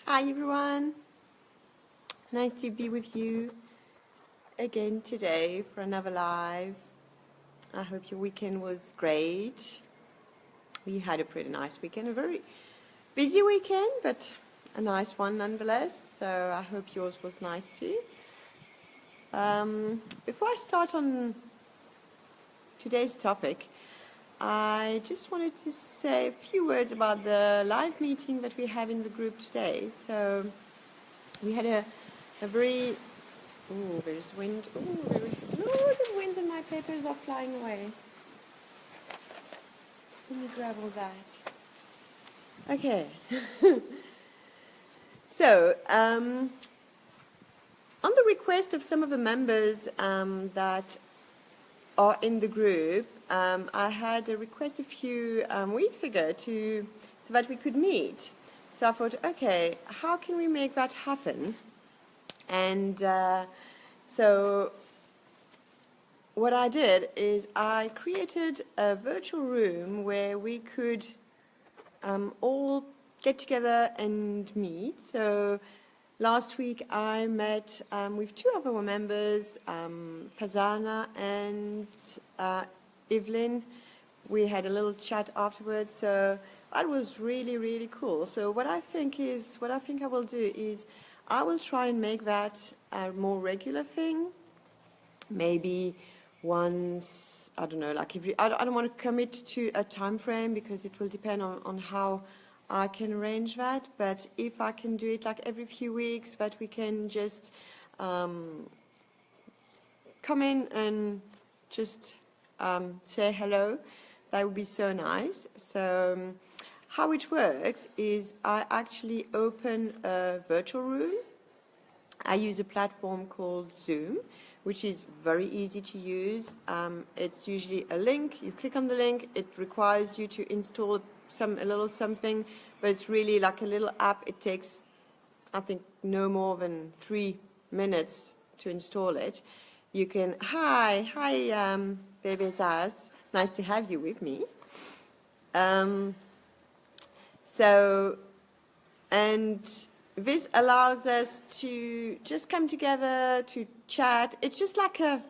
Hi everyone, nice to be with you again today for another live. I hope your weekend was great. We had a pretty nice weekend, a very busy weekend, but a nice one nonetheless, so I hope yours was nice too. Before I start on today's topic, I just wanted to say a few words about the live meeting that we have in the group today. So we had a very... Oh, there's wind. Oh, there's loads of wind and my papers are flying away. Let me grab all that. Okay. So, on the request of some of the members that are in the group, I had a request a few weeks ago so that we could meet. So I thought, okay, how can we make that happen? And so what I did is I created a virtual room where we could all get together and meet. So last week I met with two other members, Fazana and Evelyn. We had a little chat afterwards, so that was really, really cool. So what I think I will do is I will try and make that a more regular thing. Maybe once, I don't know, like I don't want to commit to a time frame because it will depend on how I can arrange that. But if I can do it like every few weeks, that we can just come in and just say hello, that would be so nice. So how it works is I actually open a virtual room. I use a platform called Zoom, which is very easy to use. It's usually a link. You click on the link. It requires you to install a little something, but it's really like a little app. It takes, I think, no more than 3 minutes to install it. You can, hi, Baby Zaz. Nice to have you with me. And this allows us to just come together to chat. It's just like a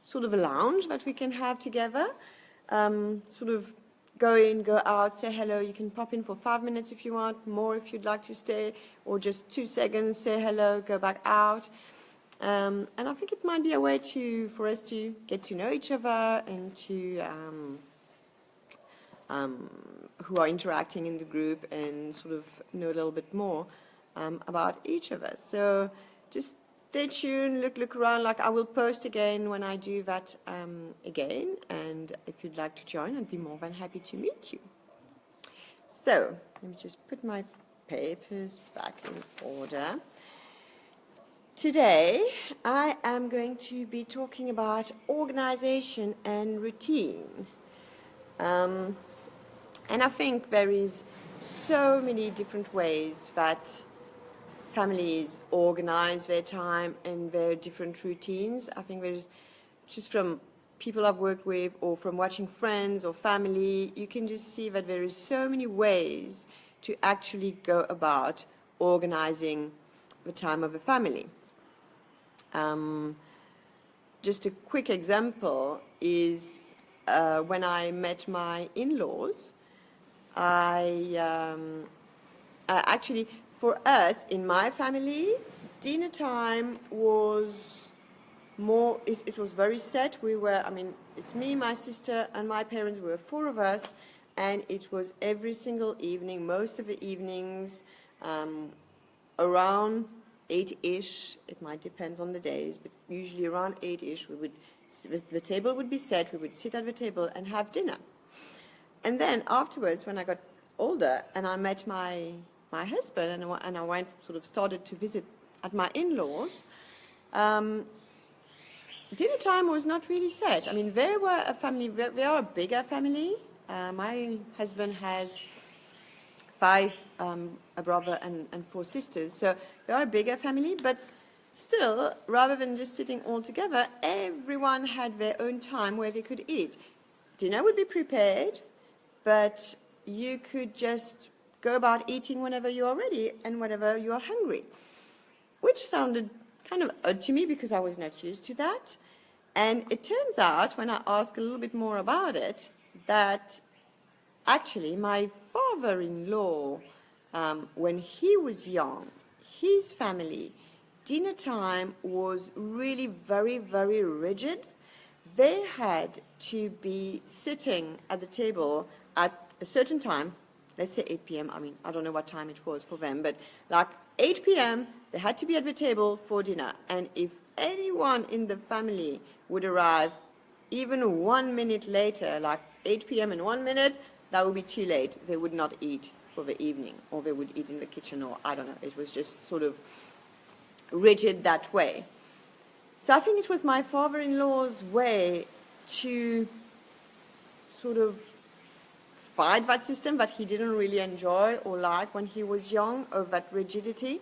sort of a lounge that we can have together. Sort of go in, go out, say hello. You can pop in for 5 minutes if you want, more if you'd like to stay, or just 2 seconds, say hello, go back out. And I think it might be a way for us to get to know each other and to who are interacting in the group and sort of know a little bit more about each of us. So just stay tuned, look around. Like I will post again when I do that again. And if you'd like to join, I'd be more than happy to meet you. So let me just put my papers back in order. Today I am going to be talking about organization and routine. And I think there is so many different ways that families organize their time and their different routines. I think there's just from people I've worked with or from watching friends or family, you can just see that there is so many ways to actually go about organizing the time of a family. Just a quick example is when I met my in-laws. Actually, for us in my family, dinner time was more. It was very set. It's me, my sister, and my parents. We were 4 of us, and it was every single evening, most of the evenings, around 8-ish. It might depend on the days, but usually around 8-ish, the table would be set. We would sit at the table and have dinner. And then afterwards, when I got older and I met my husband and I started to visit at my in-laws, dinner time was not really set. I mean, they were a family, they are a bigger family. My husband has 5, a brother and 4 sisters, so they are a bigger family, but still, rather than just sitting all together, everyone had their own time where they could eat. Dinner would be prepared, but you could just go about eating whenever you are ready and whenever you are hungry, which sounded kind of odd to me because I was not used to that. And it turns out, when I asked a little bit more about it, that actually my father-in-law, when he was young, his family, dinner time was really very, very rigid. They had to be sitting at the table at a certain time, let's say 8 p.m. I mean, I don't know what time it was for them, but like 8 p.m., they had to be at the table for dinner. And if anyone in the family would arrive even 1 minute later, like 8 p.m. and 1 minute, that would be too late. They would not eat for the evening, or they would eat in the kitchen, or I don't know. It was just sort of rigid that way. So I think it was my father-in-law's way to sort of fight that system that he didn't really enjoy or like when he was young, of that rigidity.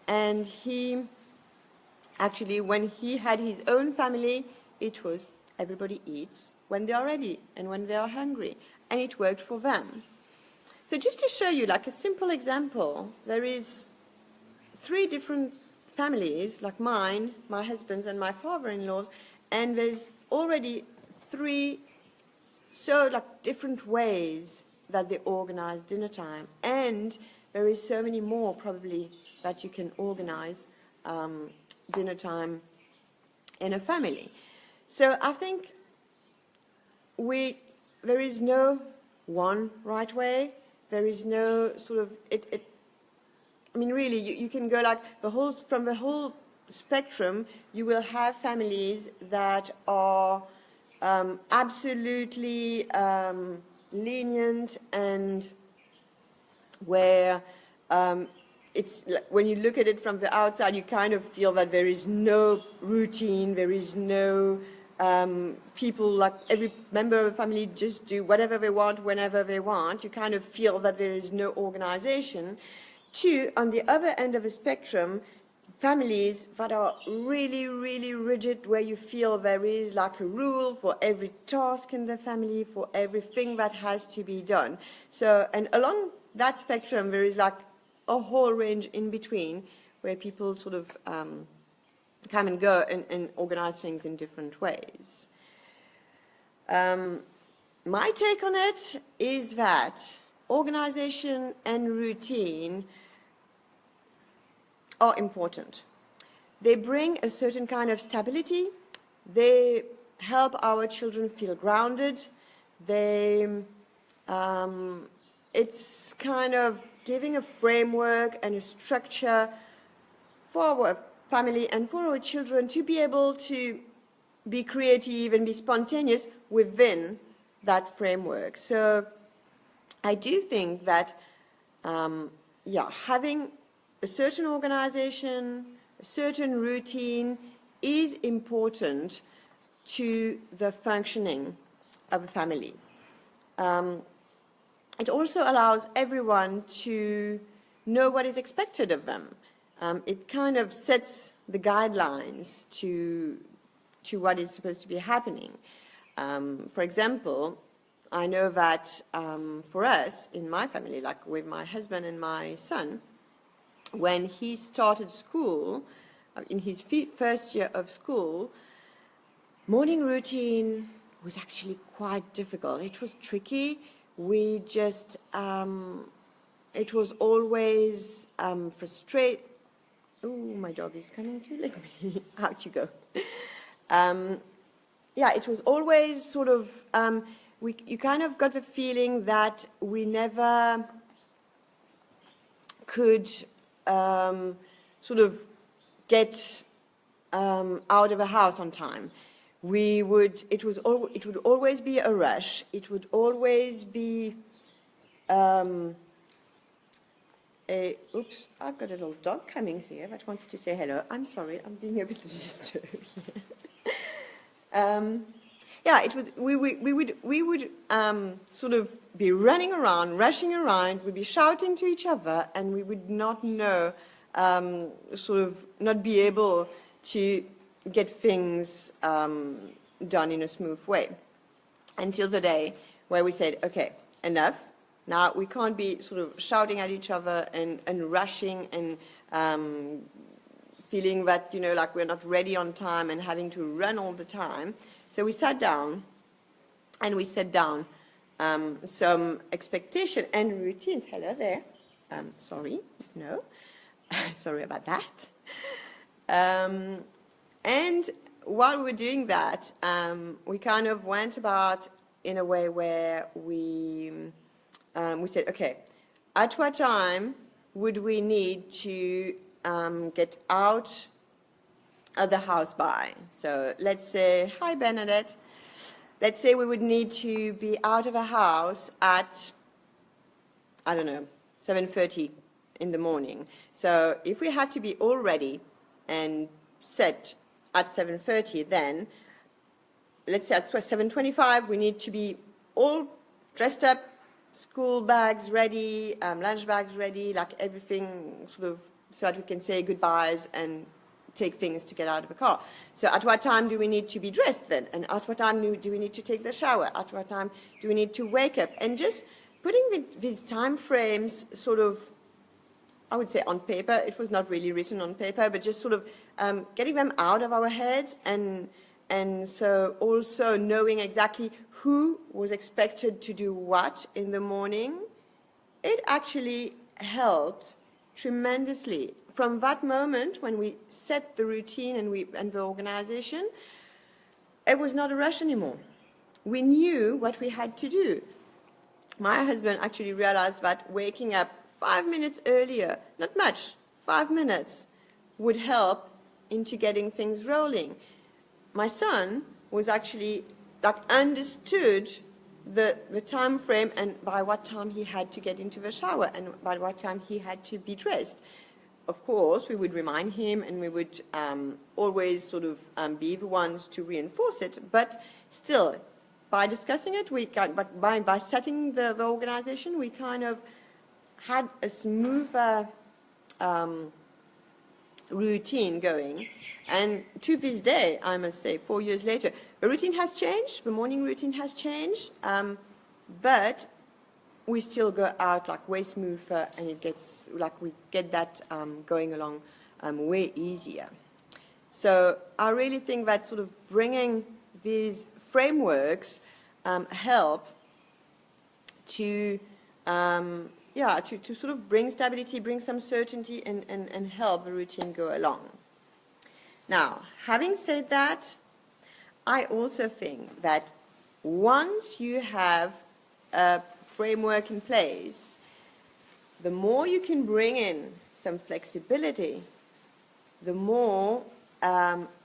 And he actually, when he had his own family, it was everybody eats when they are ready and when they are hungry, and it worked for them. So just to show you, like a simple example, there is 3 different families, like mine, my husband's, and my father-in-law's, and there's already 3 so like different ways that they organize dinner time, and there is so many more probably that you can organize dinner time in a family. So I think there is no one right way. There is no sort of I mean, really, you can go like from the whole spectrum. You will have families that are absolutely lenient, and where it's when you look at it from the outside, you kind of feel that there is no routine, there is no people, like every member of the family just do whatever they want, whenever they want. You kind of feel that there is no organization. To, on the other end of the spectrum, families that are really, really rigid, where you feel there is like a rule for every task in the family, for everything that has to be done. So, and along that spectrum, there is like a whole range in between, where people sort of come and go and organize things in different ways. My take on it is that organization and routine are important. They bring a certain kind of stability. They help our children feel grounded. It's kind of giving a framework and a structure for our family and for our children to be able to be creative and be spontaneous within that framework. So I do think that, having a certain organization, a certain routine is important to the functioning of a family. It also allows everyone to know what is expected of them. It kind of sets the guidelines to what is supposed to be happening. For example, I know that for us, in my family, like with my husband and my son, when he started school, in his first year of school, morning routine was actually quite difficult. It was tricky. We just, it was always frustrating. Oh, my dog is coming to lick me. Out you go. It was always sort of, you kind of got the feeling that we never could sort of get out of the house on time. It would always be a rush. It would always be oops, I've got a little dog coming here that wants to say hello. I'm sorry, I'm being a bit disturbed here. We would sort of be running around, rushing around. We'd be shouting to each other, and we would not know, sort of not be able to get things done in a smooth way, until the day where we said, okay, enough. Now, we can't be sort of shouting at each other and rushing and feeling that, you know, like we're not ready on time and having to run all the time. So we sat down and we set down some expectation and routines. Hello there. Sorry, no. Sorry about that. And while we were doing that, we kind of went about in a way where we said, okay, at what time would we need to get out of the house by? So let's say, hi Bernadette, let's say we would need to be out of a house at, I don't know, 7:30 in the morning. So if we have to be all ready and set at 7:30, then let's say at 7:25 we need to be all dressed up, school bags ready, lunch bags ready, like everything sort of, so that we can say goodbyes and take things to get out of the car. So at what time do we need to be dressed then? And at what time do we need to take the shower? At what time do we need to wake up? And just putting these time frames sort of, I would say on paper. It was not really written on paper, but just sort of getting them out of our heads, and so also knowing exactly who was expected to do what in the morning. It actually helped tremendously. From that moment when we set the routine and the organization, it was not a rush anymore. We knew what we had to do. My husband actually realized that waking up 5 minutes earlier, not much, 5 minutes, would help into getting things rolling. My son was actually, like, understood the time frame and by what time he had to get into the shower and by what time he had to be dressed. Of course, we would remind him and we would always sort of be the ones to reinforce it, but still, by discussing it, by setting the organization, we kind of had a smoother routine going. And to this day, I must say, 4 years later, the routine has changed, the morning routine has changed, but we still go out like way smoother, and it gets, like, we get that going along way easier. So I really think that sort of bringing these frameworks help to to sort of bring stability, bring some certainty, and help the routine go along. Now, having said that, I also think that once you have a framework in place, the more you can bring in some flexibility, the more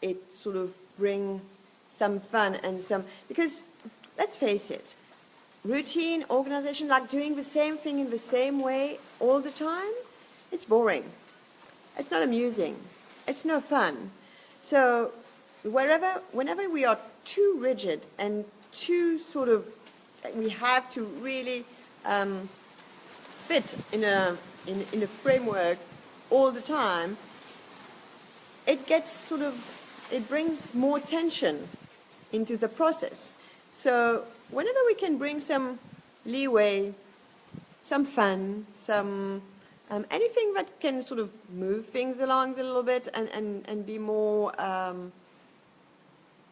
it sort of brings some fun and some, because let's face it, routine, organization, like doing the same thing in the same way all the time, it's boring. It's not amusing. It's no fun. So whenever we are too rigid and too sort of, we have to really fit in a framework all the time, it gets sort of, it brings more tension into the process. So whenever we can bring some leeway, some fun, some anything that can sort of move things along a little bit and be more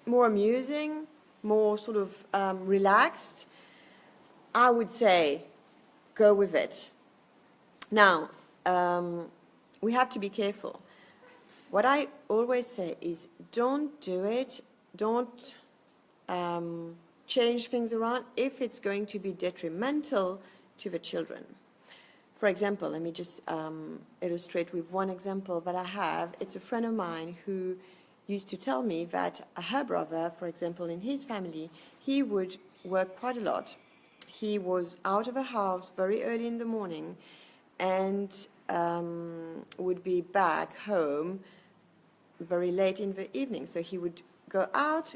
more amusing, more sort of relaxed, I would say go with it. Now, we have to be careful. What I always say is don't do it, don't change things around if it's going to be detrimental to the children. For example, let me just illustrate with one example that I have. It's a friend of mine who used to tell me that her brother, for example, in his family, he would work quite a lot. He was out of the house very early in the morning and would be back home very late in the evening. So he would go out,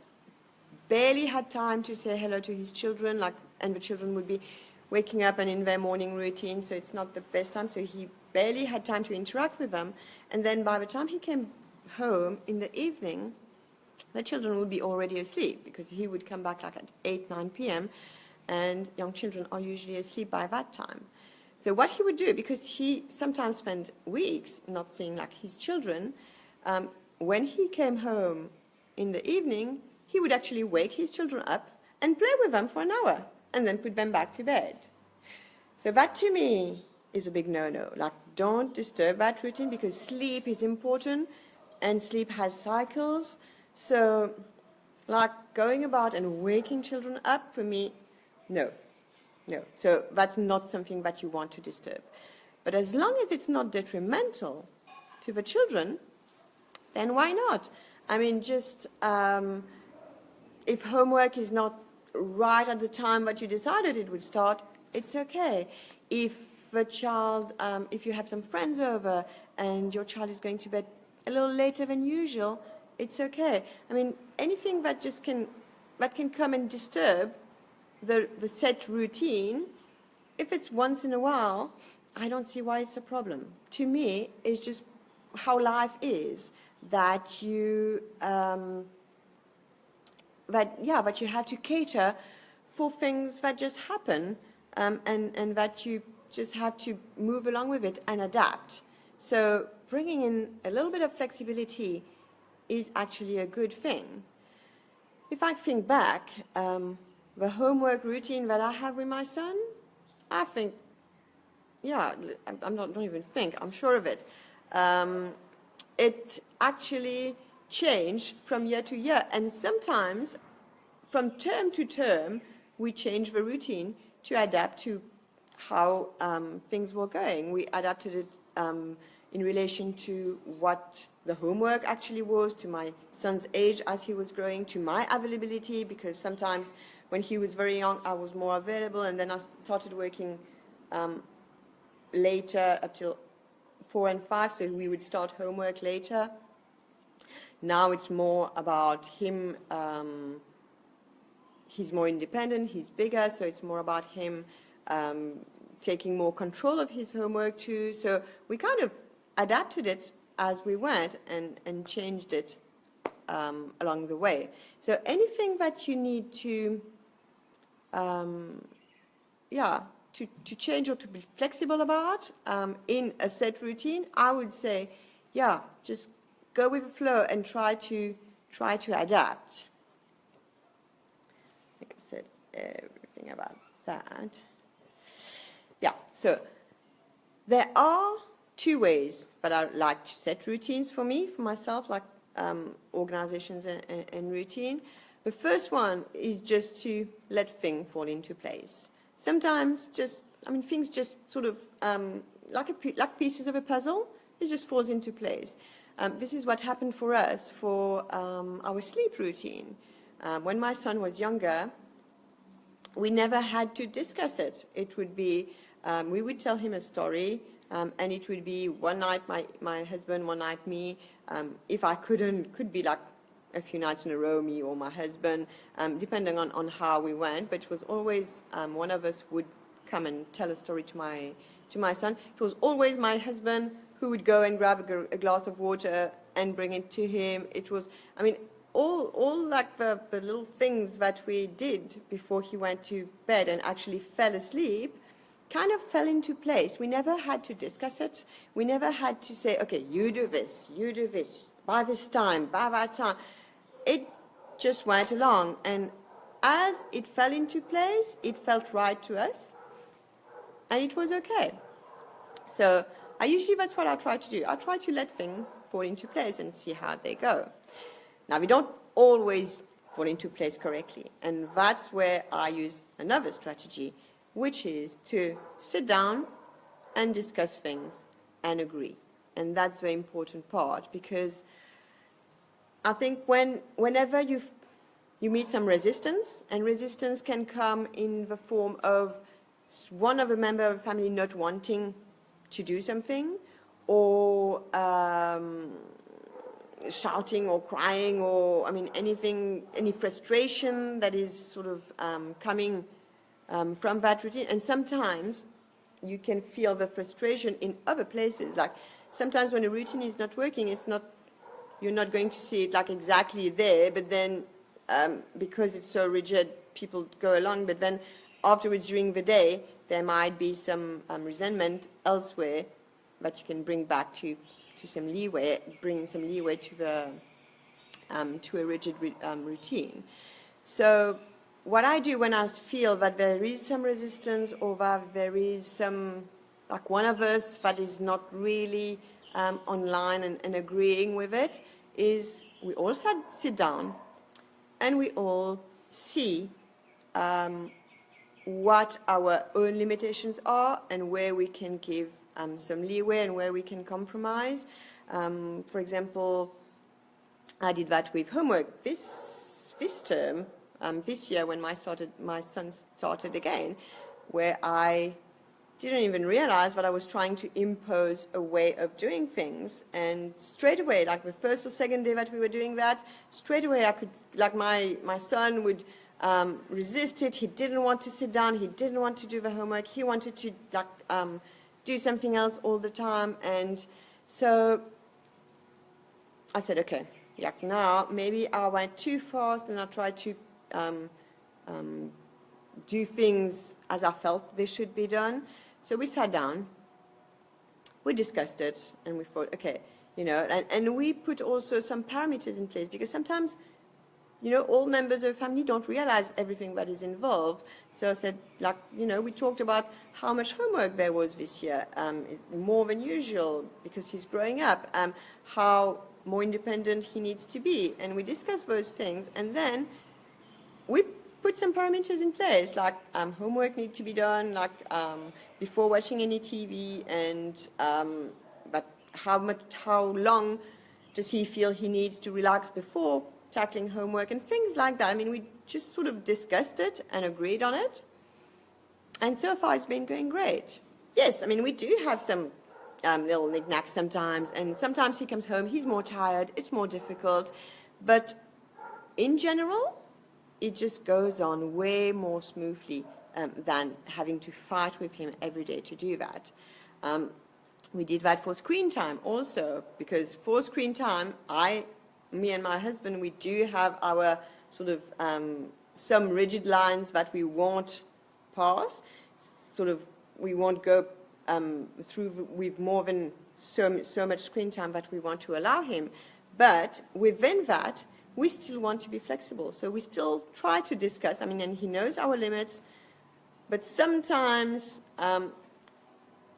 barely had time to say hello to his children, and the children would be waking up and in their morning routine, so it's not the best time. So he barely had time to interact with them. And then by the time he came home in the evening, the children would be already asleep because he would come back like at 8, 9 p.m. and young children are usually asleep by that time. So what he would do, because he sometimes spent weeks not seeing like his children, when he came home in the evening, he would actually wake his children up and play with them for an hour and then put them back to bed. So that to me is a big no-no. Like, don't disturb that routine, because sleep is important and sleep has cycles. So like going about and waking children up, for me, no. So that's not something that you want to disturb. But as long as it's not detrimental to the children, then why not? I mean, just if homework is not right at the time that you decided it would start, it's okay. If the child, if you have some friends over and your child is going to bed a little later than usual, it's okay. I mean, anything that can come and disturb the set routine, if it's once in a while, I don't see why it's a problem. To me, it's just how life is, that you that you have to cater for things that just happen, and that you just have to move along with it and adapt. So bringing in a little bit of flexibility is actually a good thing. If I think back, the homework routine that I have with my son, I think, yeah, don't even think, I'm sure of it. It actually changed from year to year, and sometimes from term to term, we change the routine to adapt to how things were going. We adapted it in relation to what the homework actually was, to my son's age as he was growing, to my availability, because sometimes when he was very young, I was more available, and then I started working later up till 4 and 5, so we would start homework later. Now it's more about him. He's more independent, he's bigger, so it's more about him taking more control of his homework too. So we kind of adapted it as we went and changed it along the way. So anything that you need to change or to be flexible about in a set routine, I would say, yeah, just go with the flow and try to adapt. I think I said everything about that. Yeah, so there are two ways that I like to set routines for myself, like organizations and routine. The first one is just to let things fall into place. Sometimes things just sort of, like pieces of a puzzle, it just falls into place. This is what happened for us for our sleep routine. When my son was younger, we never had to discuss it. It would be, we would tell him a story, and it would be one night my husband, one night me. If I could be like a few nights in a row, me or my husband, depending on how we went. But it was always one of us would come and tell a story to my son. It was always my husband who would go and grab a glass of water and bring it to him. It was, all like the little things that we did before he went to bed and actually fell asleep kind of fell into place. We never had to discuss it. We never had to say, okay, you do this, by this time, by that time. It just went along, and as it fell into place, it felt right to us, and it was okay. So that's what I try to do. I try to let things fall into place and see how they go. Now, we don't always fall into place correctly, and that's where I use another strategy, which is to sit down and discuss things and agree. And that's the important part, because I think whenever you meet some resistance, and resistance can come in the form of one of a member of the family not wanting to do something, or shouting or crying, or any frustration that is sort of coming from that routine. And sometimes you can feel the frustration in other places. Like sometimes when a routine is not working, you're not going to see it like exactly there, but then because it's so rigid, people go along. But then afterwards during the day, there might be some resentment elsewhere, but you can bring back to some leeway, bringing some leeway to the to a rigid routine. So what I do when I feel that there is some resistance or that there is some, like one of us that is not really online and agreeing with it, is we all sit down and we all see what our own limitations are and where we can give some leeway and where we can compromise. For example, I did that with homework this term, this year when my son started again, where I didn't even realize that I was trying to impose a way of doing things. And straight away, like the first or second day that we were doing that, straight away I could, like my son would resist it. He didn't want to sit down. He didn't want to do the homework. He wanted to do something else all the time. And so I said, okay, like now maybe I went too fast and I tried to do things as I felt they should be done. So we sat down, we discussed it, and we thought, okay, and we put also some parameters in place, because sometimes, all members of the family don't realize everything that is involved. So I said, we talked about how much homework there was this year, more than usual, because he's growing up, how more independent he needs to be, and we discussed those things, and then we put some parameters in place, like homework need to be done, before watching any TV, and but how long does he feel he needs to relax before tackling homework, and things like that. I mean, we just sort of discussed it and agreed on it, and so far it's been going great. Yes, I mean, we do have some little knickknacks sometimes, and sometimes he comes home, he's more tired, it's more difficult, but in general, it just goes on way more smoothly than having to fight with him every day to do that. We did that for screen time also, because for screen time, me and my husband, we do have our sort of some rigid lines that we won't pass. Sort of, we won't go through with more than so much screen time that we want to allow him. But within that, we still want to be flexible. So we still try to discuss. I mean, and he knows our limits, but sometimes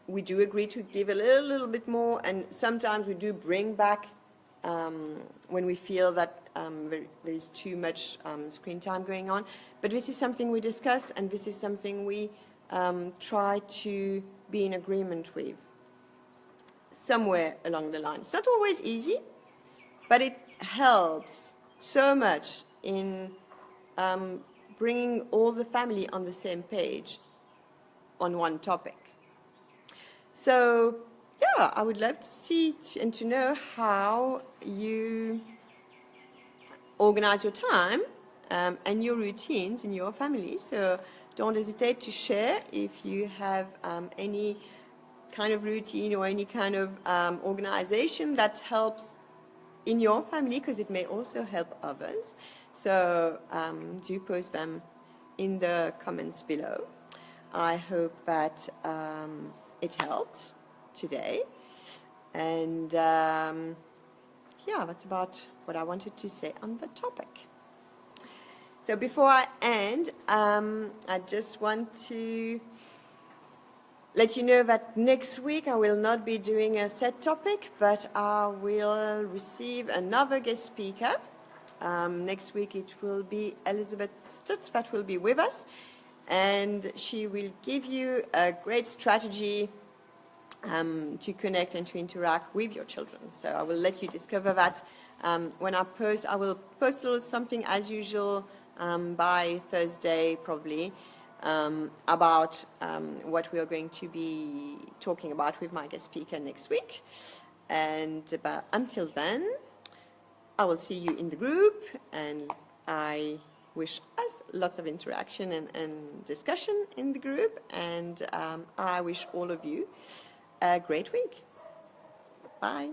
we do agree to give a little bit more, and sometimes we do bring back when we feel that there is too much screen time going on. But this is something we discuss, and this is something we try to be in agreement with somewhere along the line. It's not always easy, but it helps so much in bringing all the family on the same page on one topic. So, yeah, I would love to see and to know how you organize your time and your routines in your family. So don't hesitate to share if you have any kind of routine or any kind of organization that helps in your family, because it may also help others. So do post them in the comments below. I hope that it helped today. And yeah, that's about what I wanted to say on the topic. So before I end, I just want to let you know that next week I will not be doing a set topic, but I will receive another guest speaker. Next week it will be Elizabeth Stutz that will be with us, and she will give you a great strategy to connect and to interact with your children. So I will let you discover that when I post. I will post a little something as usual by Thursday probably, about what we are going to be talking about with my guest speaker next week. And until then, I will see you in the group, and I wish us lots of interaction and discussion in the group, and I wish all of you a great week. Bye.